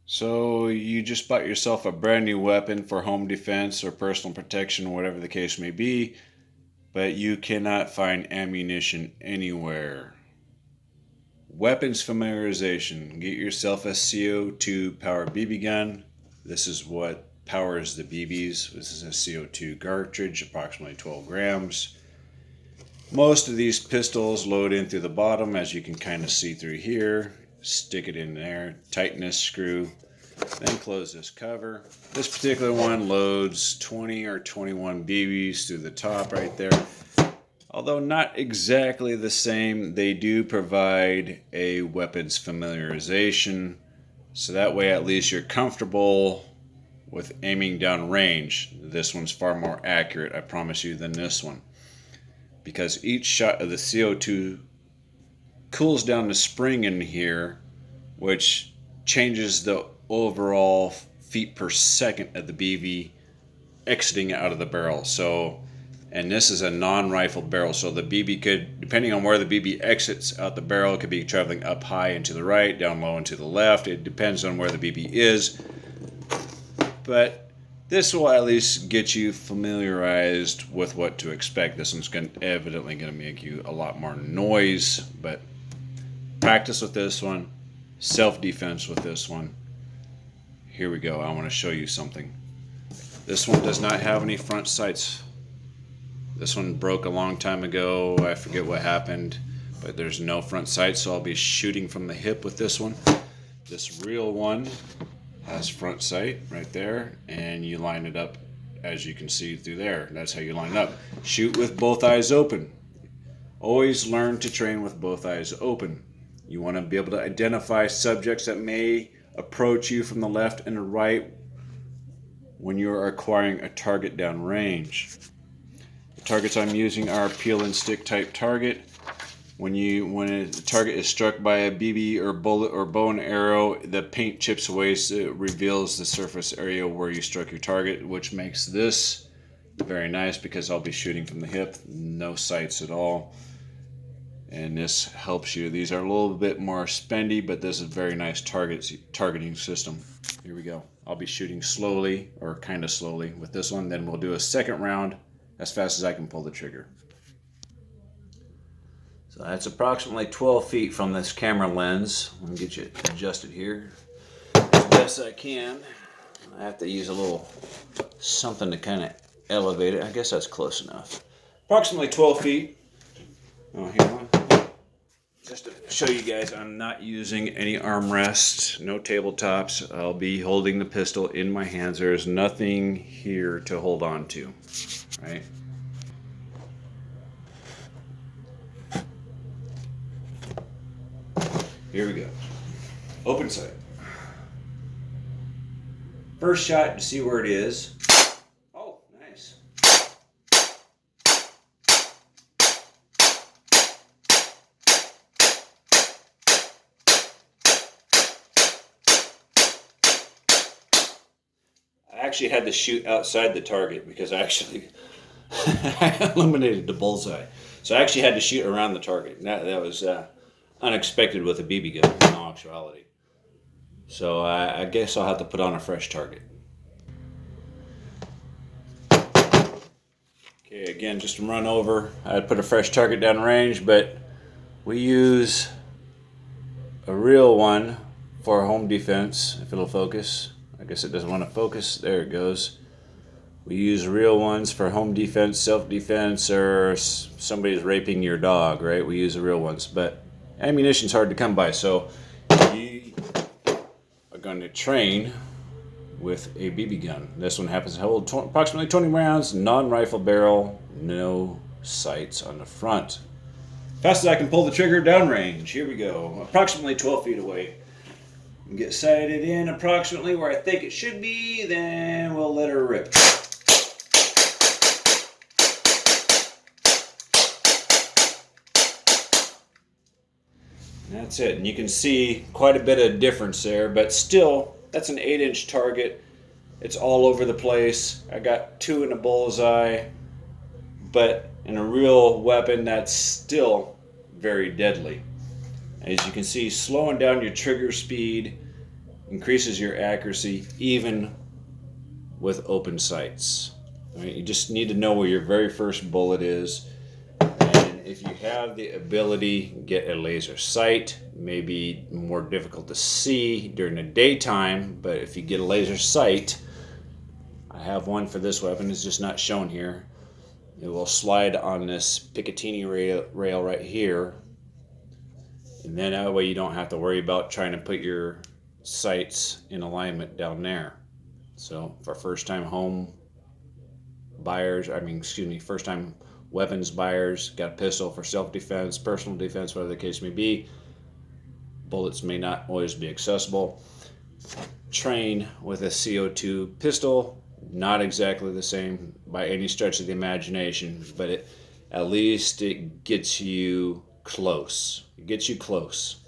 So you just bought yourself a brand new weapon for home defense or personal protection, whatever the case may be, but you cannot find ammunition anywhere. Weapons familiarization. Get yourself a CO2 powered BB gun. This is what powers the BBs. This is a CO2 cartridge, approximately 12 grams. Most of these pistols load in through the bottom, as you can kind of see through here. Stick it in there, tighten this screw, then close this cover. This particular one loads 20 or 21 BBs through the top right there. Although not exactly the same, they do provide a weapons familiarization, so that way at least you're comfortable with aiming down range. This one's far more accurate, I promise you, than this one, because each shot of the CO2 cools down the spring in here, which changes the overall feet per second of the BB exiting out of the barrel. So, and this is a non-rifled barrel, so the BB could, depending on where the BB exits out the barrel, it could be traveling up high and to the right, down low and to the left. It depends on where the BB is. But this will at least get you familiarized with what to expect. This one's evidently going to make you a lot more noise, but practice with this one, self-defense with this one. Here we go. I want to show you something. This one does not have any front sights. This one broke a long time ago. I forget what happened, but there's no front sight, so I'll be shooting from the hip with this one. This real one has front sight right there, and you line it up as you can see through there. That's how you line it up. Shoot with both eyes open. Always learn to train with both eyes open. You want to be able to identify subjects that may approach you from the left and the right when you're acquiring a target down range. The targets I'm using are peel and stick type target. When a target is struck by a BB or bullet or bow and arrow, the paint chips away, so it reveals the surface area where you struck your target, which makes this very nice because I'll be shooting from the hip, no sights at all. And this helps you. These are a little bit more spendy, but this is a very nice targeting system. Here we go. I'll be shooting slowly, or kind of slowly with this one. Then we'll do a second round as fast as I can pull the trigger. So that's approximately 12 feet from this camera lens. Let me get you adjusted here as best I can. I have to use a little something to kind of elevate it. I guess that's close enough. Approximately 12 feet. Oh, here one. Just to show you guys, I'm not using any armrests, no tabletops. I'll be holding the pistol in my hands. There's nothing here to hold on to, right? Here we go. Open sight. First shot to see where it is. Oh, nice. I actually had to shoot outside the target because I actually eliminated the bullseye. So I actually had to shoot around the target. That was unexpected with a BB gun in all actuality. So I guess I'll have to put on a fresh target. Okay, again, just to run over, I'd put a fresh target down range, but we use a real one for home defense, if it'll focus. I guess it doesn't want to focus. There it goes. We use real ones for home defense, self-defense, or somebody's raping your dog, right? We use the real ones, but ammunition's hard to come by, so you are going to train with a BB gun. This one happens to hold approximately 20 rounds, non-rifle barrel, no sights on the front. Fast as I can pull the trigger downrange. Here we go. Approximately 12 feet away. Get sighted in approximately where I think it should be, then we'll let her rip. And that's it. And you can see quite a bit of difference there, but still, that's an 8-inch target. It's all over the place. I got 2 in a bullseye, but in a real weapon, that's still very deadly. As you can see, slowing down your trigger speed increases your accuracy even with open sights. Right? You just need to know where your very first bullet is. And if you have the ability, get a laser sight. Maybe more difficult to see during the daytime, but if you get a laser sight, I have one for this weapon, it's just not shown here. It will slide on this Picatinny rail right here, and then that way you don't have to worry about trying to put your sights in alignment down there. So for first time home buyers, first time weapons buyers, got a pistol for self-defense, personal defense, whatever the case may be, bullets may not always be accessible. Train with a CO2 pistol, not exactly the same by any stretch of the imagination, but at least it gets you close. It gets you close.